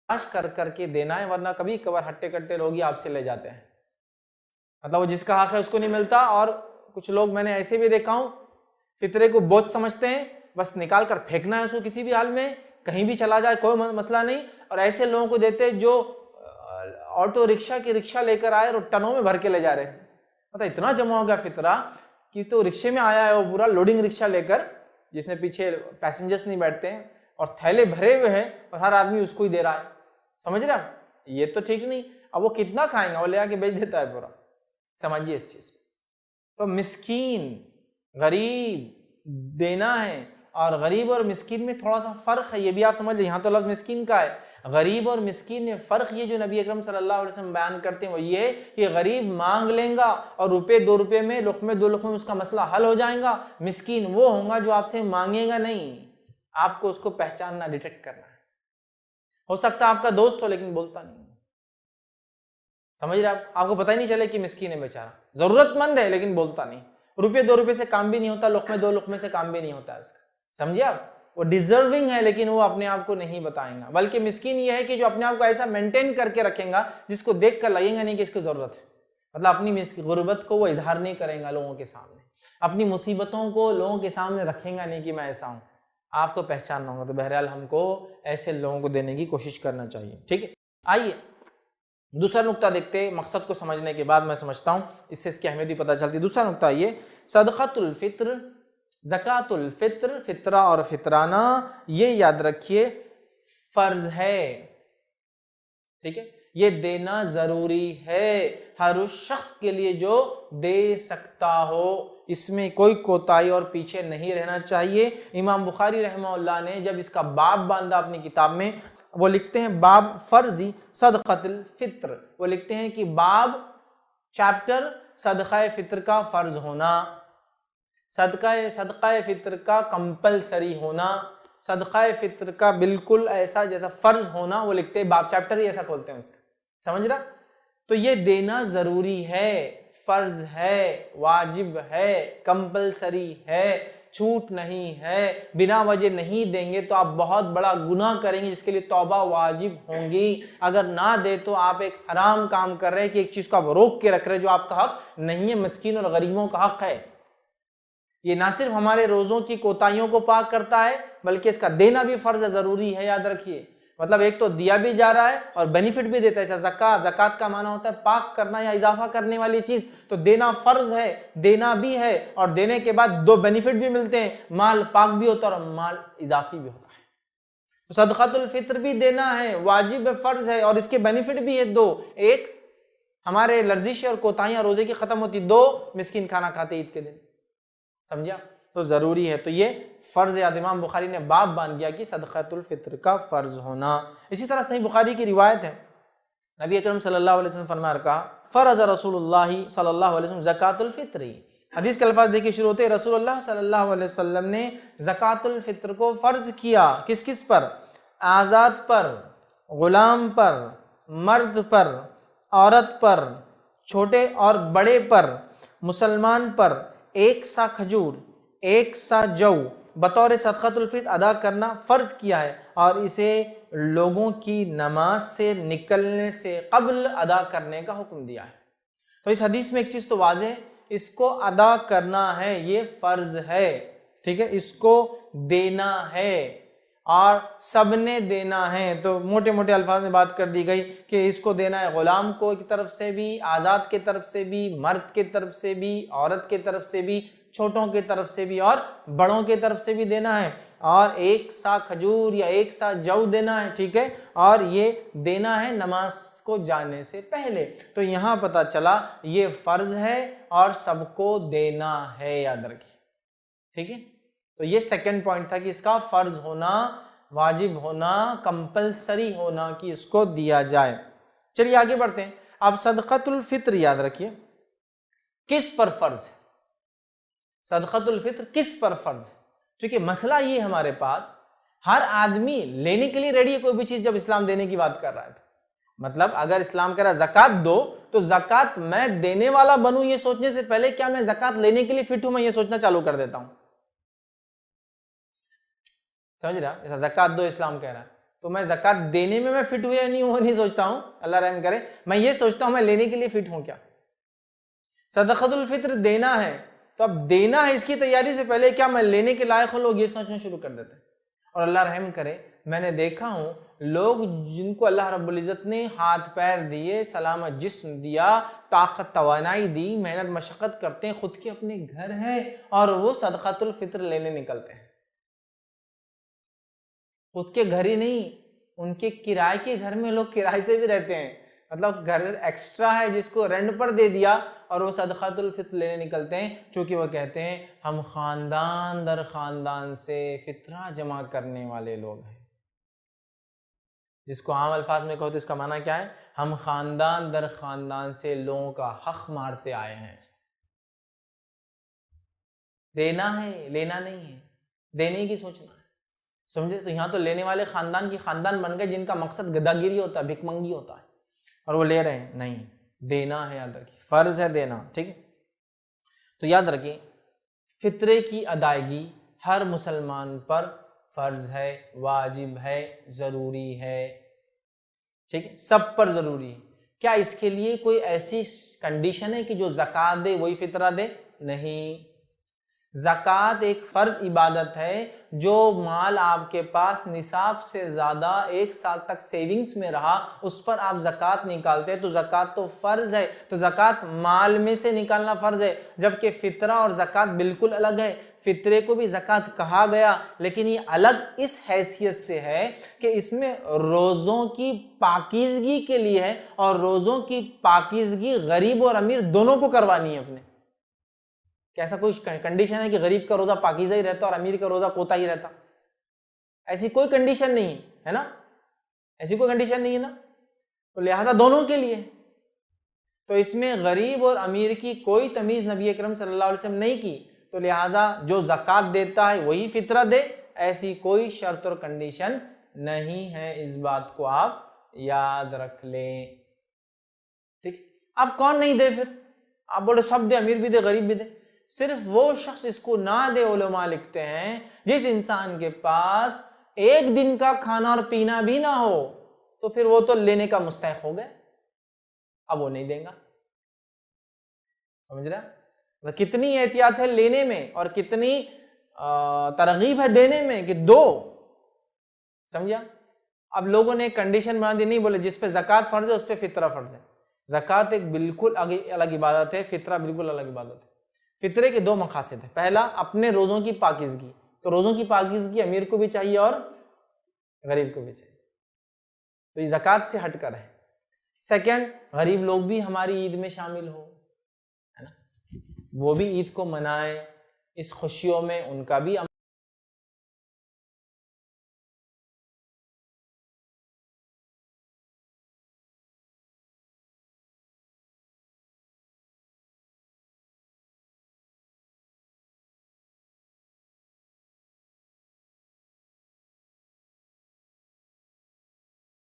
تلاش کر کر کے دینا ہے، ورنہ کبھی کبھار ہٹے کٹے لوگ ہی آپ سے لے جاتے ہیں. مطلب وہ جس کا حق ہے اس کو نہیں ملتا. اور کچھ لوگ میں نے ایسے بھی دیکھا ہوں فطرے کو بوجھ سمجھتے ہیں، بس نکال کر پھینکنا ہے اس کو کسی بھی حال میں، کہیں بھی چلا جائے کوئی مسئلہ نہیں. اور ایسے لوگوں کو دیتے جو آٹو رکشہ کی رکشہ لے کر آئے اور ٹنوں میں بھر کے لے جا رہے ہیں. مطلب اتنا جمع ہو گیا فطرہ کہ تو رکشے میں آیا ہے وہ پورا لوڈنگ رکشہ لے کر، جس میں پیچھے پیسنجرز نہیں بیٹھتے ہیں، اور تھیلے بھرے ہوئے ہیں اور ہر آدمی اس کو ہی دے رہا ہے. سمجھ رہے آپ؟ یہ تو ٹھیک نہیں. اب وہ کتنا کھائیں گا، وہ لے آ کے بیچ دیتا ہے پورا. سمجھیے اس چیز کو. تو مسکین غریب دینا ہے، اور غریب اور مسکین میں تھوڑا سا فرق ہے، یہ بھی آپ سمجھ لیں. یہاں تو لفظ مسکین کا ہے، غریب اور مسکین میں فرق یہ جو نبی اکرم صلی اللہ علیہ وسلم بیان کرتے ہیں وہ یہ ہے کہ غریب مانگ لیں گا اور روپے 2 روپے میں، لقمے 2 لقمے میں اس کا مسئلہ حل ہو جائے گا. مسکین وہ ہوگا جو آپ سے مانگے گا نہیں. آپ کو اس کو پہچاننا، ڈیٹیکٹ کرنا ہے. ہو سکتا ہے آپ کا دوست ہو لیکن بولتا نہیں. سمجھ رہے آپ کو پتہ ہی نہیں چلے کہ مسکین ہے بیچارہ، ضرورت مند ہے لیکن بولتا نہیں. روپے 2 روپے سے کام بھی نہیں ہوتا، لقمے 2 لقمے سے کام بھی نہیں ہوتا اس کا. سمجھے آپ؟ وہ ڈیزرونگ ہے لیکن وہ اپنے آپ کو نہیں بتائیں گا. بلکہ مسکین یہ ہے کہ جو اپنے آپ کو ایسا مینٹین کر کے رکھیں گا جس کو دیکھ کر لگے گا نہیں کہ اس کو ضرورت ہے. مطلب اپنی غربت کو وہ اظہار نہیں کرے گا لوگوں کے سامنے، اپنی مصیبتوں کو لوگوں کے سامنے رکھیں گا نہیں کہ میں ایسا ہوں. آپ کو پہچاننا ہوگا. تو بہرحال ہم کو ایسے لوگوں کو دینے کی کوشش کرنا چاہیے. ٹھیک ہے، آئیے دوسرا نقطہ دیکھتے ہیں. مقصد کو سمجھنے کے بعد میں سمجھتا ہوں اس سے اس کی اہمیت بھی پتہ چلتی ہے. دوسرا نقطہ یہ صدقۃ الفطر، زکوٰۃ الفطر، فطرہ اور فطرانہ، یہ یاد رکھیے فرض ہے. ٹھیک ہے، یہ دینا ضروری ہے ہر اس شخص کے لیے جو دے سکتا ہو. اس میں کوئی کوتاہی اور پیچھے نہیں رہنا چاہیے. امام بخاری رحمہ اللہ نے جب اس کا باب باندھا اپنی کتاب میں، وہ لکھتے ہیں باب فرضی صدقۃ الفطر. وہ لکھتے ہیں کہ باب چیپٹر صدقہ فطر کا فرض ہونا، صدقہ فطر کا کمپلسری ہونا، صدقہ فطر کا بالکل ایسا جیسا فرض ہونا. وہ لکھتے ہیں باب چیپٹر ہی ایسا کھولتے ہیں اس کا. سمجھ رہا؟ تو یہ دینا ضروری ہے، فرض ہے، واجب ہے، کمپلسری ہے، چھوٹ نہیں ہے. بنا وجہ نہیں دیں گے تو آپ بہت بڑا گناہ کریں گے جس کے لیے توبہ واجب ہوں گی. اگر نہ دے تو آپ ایک حرام کام کر رہے ہیں کہ ایک چیز کو آپ روک کے رکھ رہے جو آپ کا حق نہیں ہے، مسکین اور غریبوں کا حق ہے. یہ نہ صرف ہمارے روزوں کی کوتاہیوں کو پاک کرتا ہے بلکہ اس کا دینا بھی فرض ہے، ضروری ہے. یاد رکھیے، مطلب ایک تو دیا بھی جا رہا ہے اور بینیفٹ بھی دیتا ہے. ایسا زکوٰۃ کا معنی ہوتا ہے پاک کرنا یا اضافہ کرنے والی چیز. تو دینا فرض ہے، دینا بھی ہے، اور دینے کے بعد 2 بینیفٹ بھی ملتے ہیں، مال پاک بھی ہوتا ہے اور مال اضافی بھی ہوتا ہے. تو صدقۃ الفطر بھی دینا ہے، واجب فرض ہے، اور اس کے بینیفٹ بھی ہے 2. ایک، ہمارے لرزش اور کوتاہیاں روزے کی ختم ہوتی. 2، مسکین کھانا کھاتے عید کے دن. سمجھا؟ تو ضروری ہے. تو یہ فرض یاد امام بخاری نے باب باندھ دیا کہ صدقۃ الفطر کا فرض ہونا. اسی طرح صحیح بخاری کی روایت ہے، نبی اکرم صلی اللہ علیہ وسلم فرمایا کہا فرض رسول اللہ صلی اللہ علیہ وسلم زکوٰۃ الفطر. حدیث کے الفاظ دیکھیے شروع ہوتے ہیں، رسول اللہ صلی اللہ علیہ وسلم نے زکوٰۃ الفطر کو فرض کیا. کس کس پر؟ آزاد پر، غلام پر، مرد پر، عورت پر، چھوٹے اور بڑے پر، مسلمان پر. 1 سا کھجور، 1 سا جو بطور صدقۃ الفطر ادا کرنا فرض کیا ہے، اور اسے لوگوں کی نماز سے نکلنے سے قبل ادا کرنے کا حکم دیا ہے. تو اس حدیث میں ایک چیز تو واضح ہے، اس کو ادا کرنا ہے، یہ فرض ہے. ٹھیک ہے، اس کو دینا ہے اور سب نے دینا ہے. تو موٹے موٹے الفاظ میں بات کر دی گئی کہ اس کو دینا ہے غلام کو کی طرف سے بھی، آزاد کی طرف سے بھی، مرد کی طرف سے بھی، عورت کی طرف سے بھی، چھوٹوں کی طرف سے بھی اور بڑوں کی طرف سے بھی دینا ہے. اور 1 سا کھجور یا 1 سا جو دینا ہے. ٹھیک ہے، اور یہ دینا ہے نماز کو جانے سے پہلے. تو یہاں پتہ چلا یہ فرض ہے اور سب کو دینا ہے. یاد رکھیے. ٹھیک ہے، تو یہ سیکنڈ پوائنٹ تھا کہ اس کا فرض ہونا، واجب ہونا، کمپلسری ہونا کہ اس کو دیا جائے. چلیے آگے بڑھتے ہیں. اب صدقۃ الفطر یاد رکھیے کس پر فرض ہے. صدقۃ الفطر کس پر فرض ہے؟ کیونکہ مسئلہ یہ ہمارے پاس ہر آدمی لینے کے لیے ریڈی ہے کوئی بھی چیز جب اسلام دینے کی بات کر رہا ہے. مطلب اگر اسلام کہہ رہا ہے زکوٰۃ دو تو زکوٰۃ میں دینے والا بنوں یہ سوچنے سے پہلے کیا میں زکوٰۃ لینے کے لیے فٹ ہوں، میں یہ سوچنا چالو کر دیتا ہوں. سمجھ رہا؟ ایسا زکوٰۃ دو اسلام کہہ رہا ہے تو میں زکوٰۃ دینے میں فٹ ہوں یا نہیں ہوں نہیں سوچتا ہوں، اللہ رحم کرے، میں یہ سوچتا ہوں میں لینے کے لیے فٹ ہوں کیا. صدقۃ الفطر دینا ہے تو اب دینا ہے، اس کی تیاری سے پہلے کیا میں لینے کے لائق ہوں، لوگ یہ سوچنا شروع کر دیتے ہیں. اور اللہ رحم کرے، میں نے دیکھا ہوں لوگ جن کو اللہ رب العزت نے ہاتھ پیر دیے، سلامت جسم دیا، طاقت توانائی دی، محنت مشقت کرتے ہیں، خود کے اپنے گھر ہیں اور وہ صدقۃ الفطر لینے نکلتے ہیں. خود کے گھر ہی نہیں، ان کے کرائے کے گھر میں لوگ کرائے سے بھی رہتے ہیں، مطلب گھر ایکسٹرا ہے جس کو رینٹ پر دے دیا اور وہ صدقۃ الفطر لینے نکلتے ہیں، چونکہ وہ کہتے ہیں ہم خاندان در خاندان سے فطرہ جمع کرنے والے لوگ ہیں. جس کو عام الفاظ میں کہو تو اس کا معنی کیا ہے؟ ہم خاندان در خاندان سے لوگوں کا حق مارتے آئے ہیں. دینا ہے، لینا نہیں ہے، دینے کی سوچنا ہے، سمجھے؟ تو یہاں تو لینے والے خاندان کی خاندان بن گئے جن کا مقصد گداگیری ہوتا ہے، بھک منگی ہوتا ہے، اور وہ لے رہے ہیں. نہیں، دینا ہے، یاد رکھیے فرض ہے دینا. ٹھیک ہے، تو یاد رکھیے فطرے کی ادائیگی ہر مسلمان پر فرض ہے، واجب ہے، ضروری ہے. ٹھیک ہے، سب پر ضروری ہے. کیا اس کے لیے کوئی ایسی کنڈیشن ہے کہ جو زکوٰۃ دے وہی فطرہ دے؟ نہیں. زکوٰۃ ایک فرض عبادت ہے، جو مال آپ کے پاس نصاب سے زیادہ 1 سال تک سیونگز میں رہا اس پر آپ زکوٰۃ نکالتے ہیں، تو زکوٰۃ تو فرض ہے. تو زکوٰۃ مال میں سے نکالنا فرض ہے، جبکہ فطرہ اور زکوٰۃ بالکل الگ ہے. فطرے کو بھی زکوٰۃ کہا گیا، لیکن یہ الگ اس حیثیت سے ہے کہ اس میں روزوں کی پاکیزگی کے لیے ہے، اور روزوں کی پاکیزگی غریب اور امیر دونوں کو کروانی ہے اپنے. کہ ایسا کوئی کنڈیشن ہے کہ غریب کا روزہ پاکیزہ ہی رہتا اور امیر کا روزہ کوتا ہی رہتا؟ ایسی کوئی کنڈیشن نہیں ہے نا، ایسی کوئی کنڈیشن نہیں ہے نا. تو لہٰذا دونوں کے لیے، تو اس میں غریب اور امیر کی کوئی تمیز نبی اکرم صلی اللہ علیہ وسلم نہیں کی. تو لہٰذا جو زکوٰۃ دیتا ہے وہی فطرہ دے، ایسی کوئی شرط اور کنڈیشن نہیں ہے. اس بات کو آپ یاد رکھ لیں. ٹھیک، اب کون نہیں دے؟ پھر آپ بولے سب دے، امیر بھی دے غریب بھی دے. صرف وہ شخص اس کو نہ دے، علماء لکھتے ہیں جس انسان کے پاس 1 دن کا کھانا اور پینا بھی نہ ہو، تو پھر وہ تو لینے کا مستحق ہو گئے، اب وہ نہیں دیں گا. سمجھ رہا؟ کتنی احتیاط ہے لینے میں اور کتنی ترغیب ہے دینے میں کہ دو. سمجھا؟ اب لوگوں نے ایک کنڈیشن بنا دی، نہیں بولے جس پہ زکوٰۃ فرض ہے اس پہ فطرہ فرض ہے. زکوٰۃ ایک بالکل الگ عبادت ہے، فطرہ بالکل الگ عبادت ہے. فطرے کے 2 مقاصد ہیں. پہلا اپنے روزوں کی پاکیزگی، تو روزوں کی پاکیزگی امیر کو بھی چاہیے اور غریب کو بھی چاہیے، تو یہ زکوٰۃ سے ہٹ کر ہے. سیکنڈ، غریب لوگ بھی ہماری عید میں شامل ہو، ہے نا، وہ بھی عید کو منائیں، اس خوشیوں میں ان کا بھی